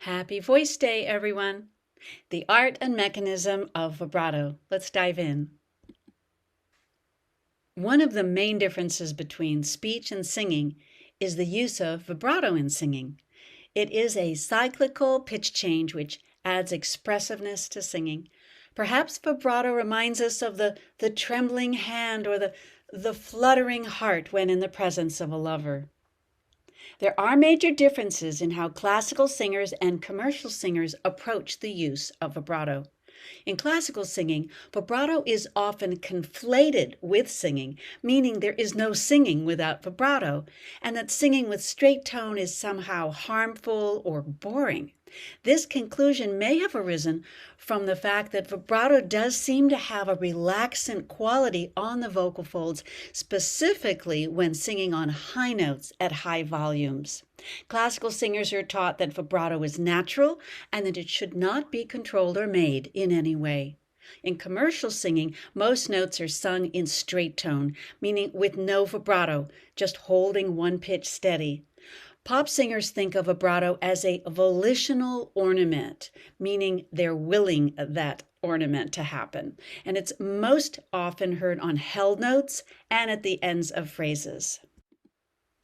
Happy Voice Day, everyone! The art and mechanism of vibrato. Let's dive in. One of the main differences between speech and singing is the use of vibrato in singing. It is a cyclical pitch change which adds expressiveness to singing. Perhaps vibrato reminds us of the trembling hand or the fluttering heart when in the presence of a lover. There are major differences in how classical singers and commercial singers approach the use of vibrato. In classical singing, vibrato is often conflated with singing, meaning there is no singing without vibrato, and that singing with straight tone is somehow harmful or boring. This conclusion may have arisen from the fact that vibrato does seem to have a relaxant quality on the vocal folds, specifically when singing on high notes at high volumes. Classical singers are taught that vibrato is natural and that it should not be controlled or made in any way. In commercial singing, most notes are sung in straight tone, meaning with no vibrato, just holding one pitch steady. Pop singers think of vibrato as a volitional ornament, meaning they're willing that ornament to happen. And it's most often heard on held notes and at the ends of phrases.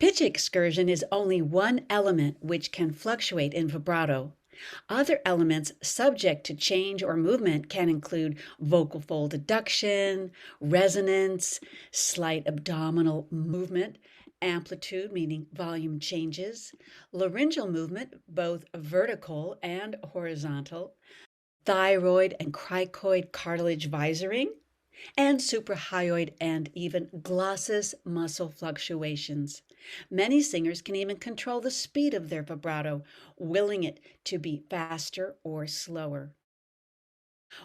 Pitch excursion is only one element which can fluctuate in vibrato. Other elements subject to change or movement can include vocal fold adduction, resonance, slight abdominal movement, amplitude, meaning volume changes, laryngeal movement, both vertical and horizontal, thyroid and cricoid cartilage visoring, and suprahyoid and even glossus muscle fluctuations. Many singers can even control the speed of their vibrato, willing it to be faster or slower.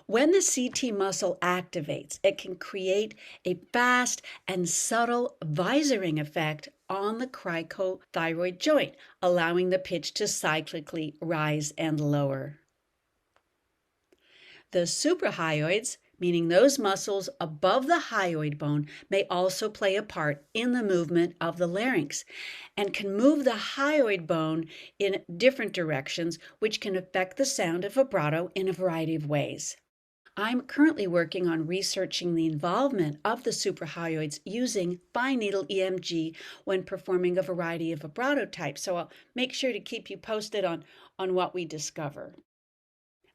When the CT muscle activates, it can create a fast and subtle visoring effect on the cricothyroid joint, allowing the pitch to cyclically rise and lower. The suprahyoids, meaning those muscles above the hyoid bone, may also play a part in the movement of the larynx and can move the hyoid bone in different directions, which can affect the sound of vibrato in a variety of ways. I'm currently working on researching the involvement of the suprahyoids using fine needle EMG when performing a variety of vibrato types, so I'll make sure to keep you posted on what we discover.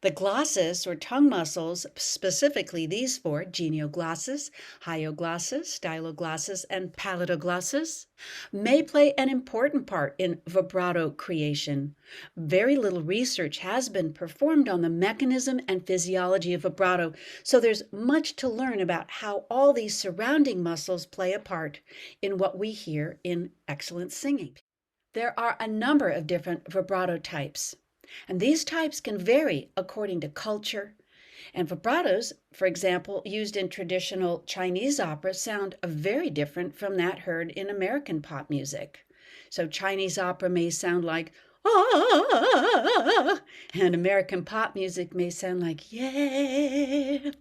The glossus or tongue muscles, specifically these four, genioglossus, hyoglossus, styloglossus, and palatoglossus, may play an important part in vibrato creation. Very little research has been performed on the mechanism and physiology of vibrato, so there's much to learn about how all these surrounding muscles play a part in what we hear in excellent singing. There are a number of different vibrato types. And these types can vary according to culture. And vibratos, for example, used in traditional Chinese opera sound very different from that heard in American pop music. So Chinese opera may sound like, ah, and American pop music may sound like, yeah.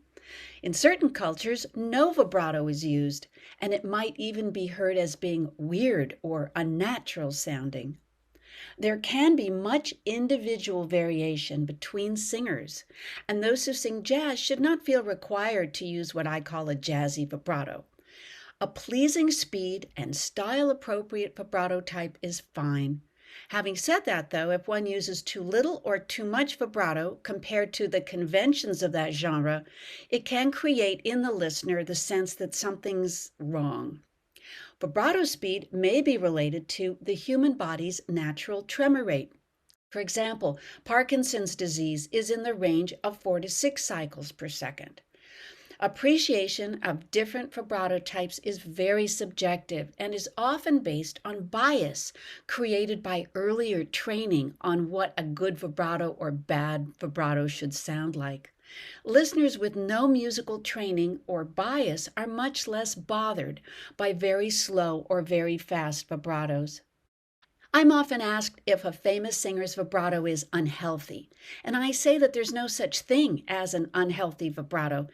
In certain cultures, no vibrato is used, and it might even be heard as being weird or unnatural sounding. There can be much individual variation between singers, and those who sing jazz should not feel required to use what I call a jazzy vibrato. A pleasing speed and style-appropriate vibrato type is fine. Having said that, though, if one uses too little or too much vibrato compared to the conventions of that genre, it can create in the listener the sense that something's wrong. Vibrato speed may be related to the human body's natural tremor rate. For example, Parkinson's disease is in the range of 4 to 6 cycles per second. Appreciation of different vibrato types is very subjective and is often based on bias created by earlier training on what a good vibrato or bad vibrato should sound like. Listeners with no musical training or bias are much less bothered by very slow or very fast vibratos. I'm often asked if a famous singer's vibrato is unhealthy, and I say that there's no such thing as an unhealthy vibrato.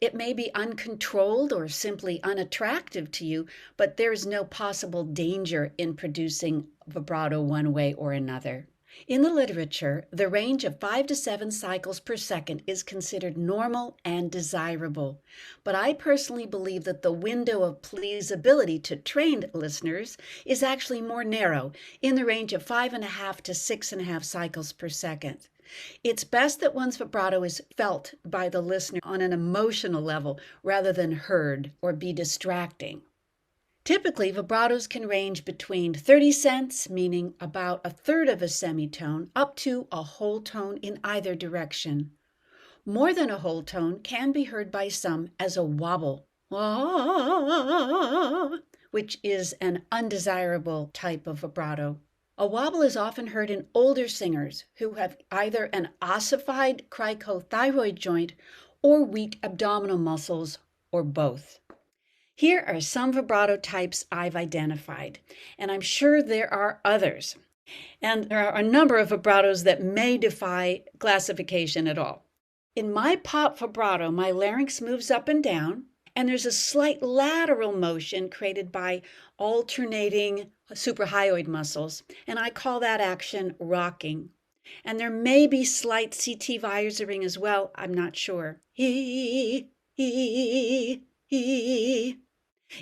It may be uncontrolled or simply unattractive to you, but there is no possible danger in producing vibrato one way or another. In the literature, the range of 5 to 7 cycles per second is considered normal and desirable. But I personally believe that the window of pleasability to trained listeners is actually more narrow, in the range of 5.5 to 6.5 cycles per second. It's best that one's vibrato is felt by the listener on an emotional level rather than heard or be distracting. Typically, vibratos can range between 30 cents, meaning about a third of a semitone, up to a whole tone in either direction. More than a whole tone can be heard by some as a wobble, which is an undesirable type of vibrato. A wobble is often heard in older singers who have either an ossified cricothyroid joint or weak abdominal muscles, or both. Here are some vibrato types I've identified, and I'm sure there are others. And there are a number of vibratos that may defy classification at all. In my pop vibrato, my larynx moves up and down, and there's a slight lateral motion created by alternating suprahyoid muscles, and I call that action rocking. And there may be slight CT visoring as well, I'm not sure.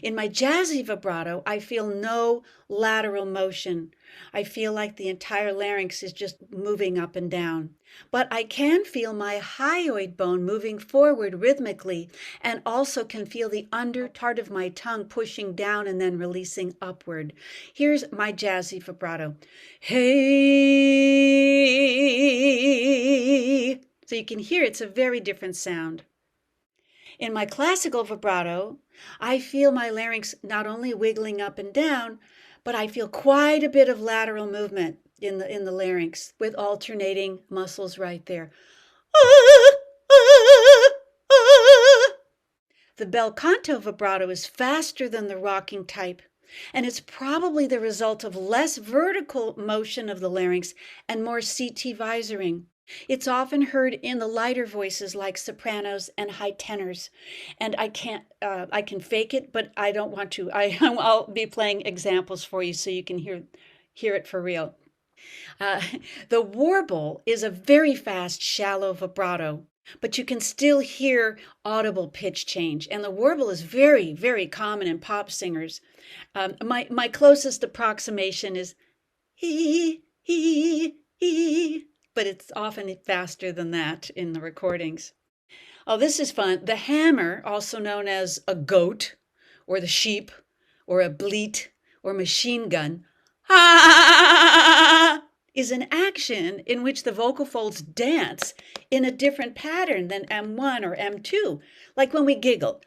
In my jazzy vibrato, I feel no lateral motion. I feel like the entire larynx is just moving up and down. But I can feel my hyoid bone moving forward rhythmically, and also can feel the under part of my tongue pushing down and then releasing upward. Here's my jazzy vibrato. Hey! So you can hear it's a very different sound. In my classical vibrato, I feel my larynx not only wiggling up and down, but I feel quite a bit of lateral movement in the larynx with alternating muscles right there. The bel canto vibrato is faster than the rocking type, and it's probably the result of less vertical motion of the larynx and more CT visoring. It's often heard in the lighter voices like sopranos and high tenors, and I can fake it, but I don't want to. I'll be playing examples for you so you can hear it for real. The warble is a very fast, shallow vibrato, but you can still hear audible pitch change, and the warble is very, very common in pop singers. My closest approximation is hee hee hee, but it's often faster than that in the recordings. Oh, this is fun. The hammer, also known as a goat, or the sheep, or a bleat, or machine gun, is an action in which the vocal folds dance in a different pattern than M1 or M2, like when we giggle.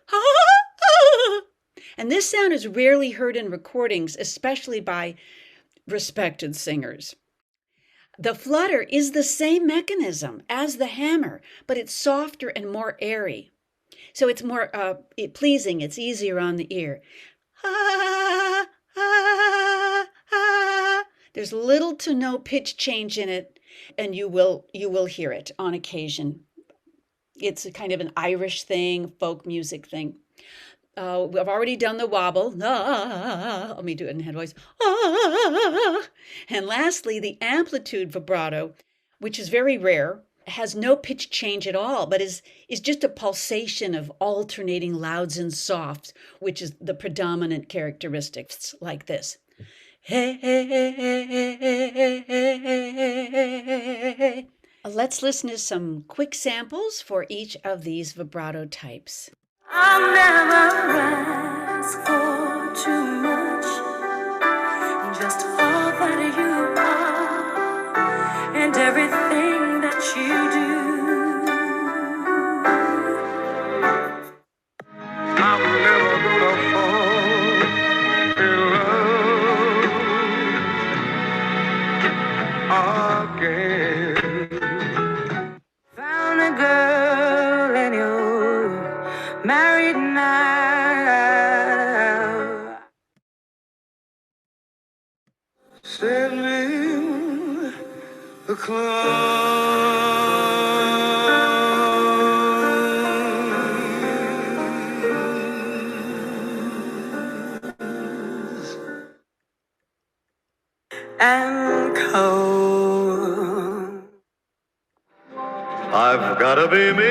And this sound is rarely heard in recordings, especially by respected singers. The flutter is the same mechanism as the hammer, but it's softer and more airy. So it's more pleasing, it's easier on the ear. There's little to no pitch change in it, and you will hear it on occasion. It's a kind of an Irish thing, folk music thing. I've already done the wobble. Let me do it in head voice. And lastly, the amplitude vibrato, which is very rare, has no pitch change at all, but is just a pulsation of alternating louds and softs, which is the predominant characteristics, like this. Let's listen to some quick samples for each of these vibrato types. I'll never ask for too much, just all that you are and everything that you do. I'm never gonna fall in love again. Found a girl and you're married now. Send me the clothes and coat. I've gotta be me.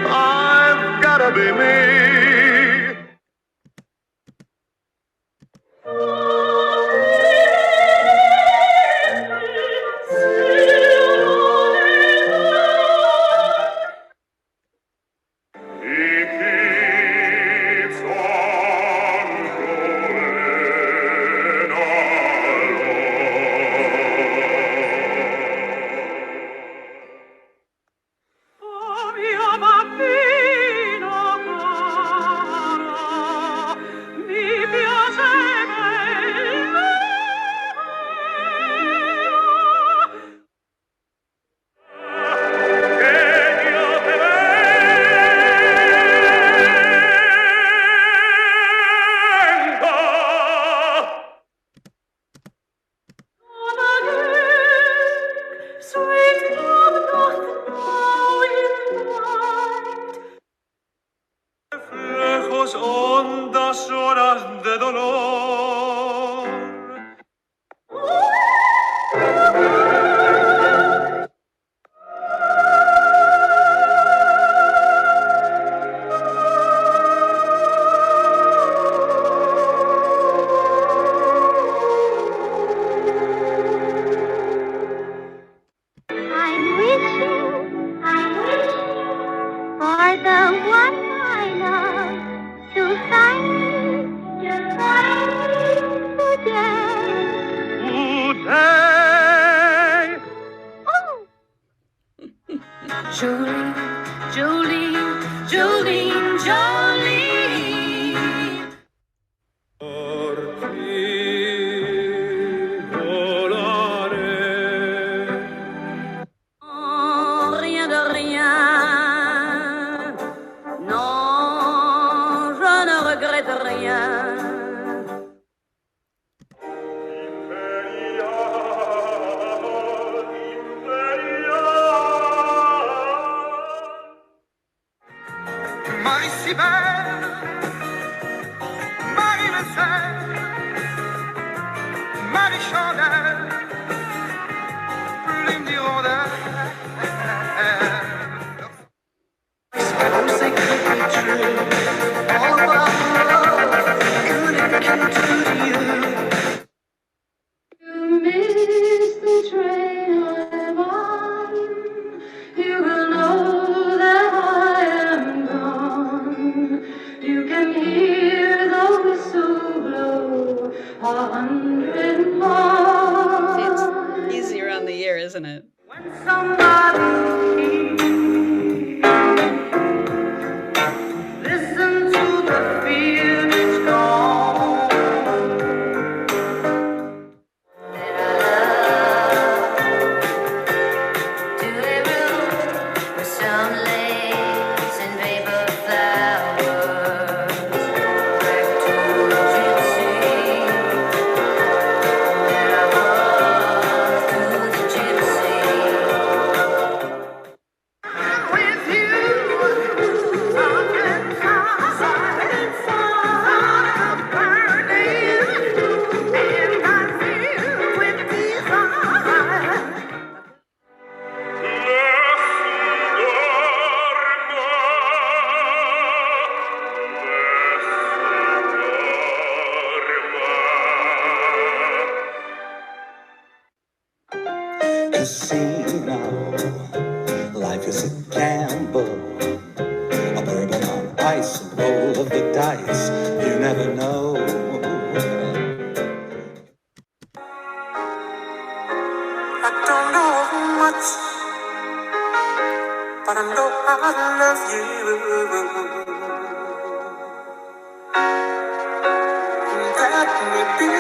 I've gotta be me. Hondas horas de dolor. I'm wishing for the one I love to find me today. Oh! Jolene, Jolene, Jolene, Jolene. Por ti volaré. Oh, rien de rien. Non, je ne regrette rien. Marie si belle, Marie Messelle, Marie Chandelle, plume d'hirondelle. You miss the train I'm on. You will know that I am gone. You can hear the whistle blow 100 miles. It's easier on the ear, isn't it? When somebody listen to the field it's gone. To a room with some lace and paper flowers. Back to the gypsy that I was, to the gypsy. With you, something burning, and I feel with desire. You see now, life is a gamble, a bourbon on ice, a roll of the dice. You never know. I don't know much, but I know I love you. That may be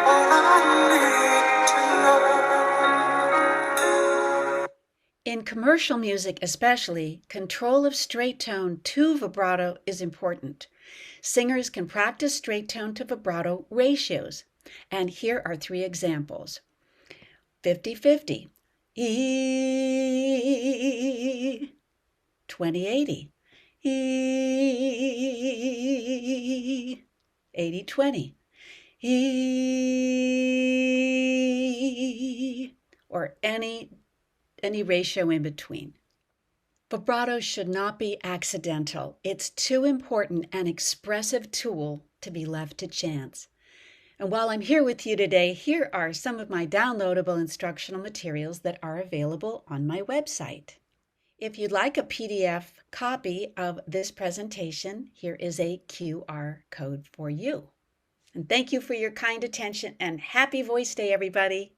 all I need to know. In commercial music especially, control of straight tone to vibrato is important. Singers can practice straight tone to vibrato ratios. And here are 3 examples. 50-50, E, 20-80, E, 80-20, E, or any any ratio in between. Vibrato should not be accidental. It's too important an expressive tool to be left to chance. And while I'm here with you today, here are some of my downloadable instructional materials that are available on my website. If you'd like a PDF copy of this presentation, here is a QR code for you. And thank you for your kind attention and happy Voice Day, everybody.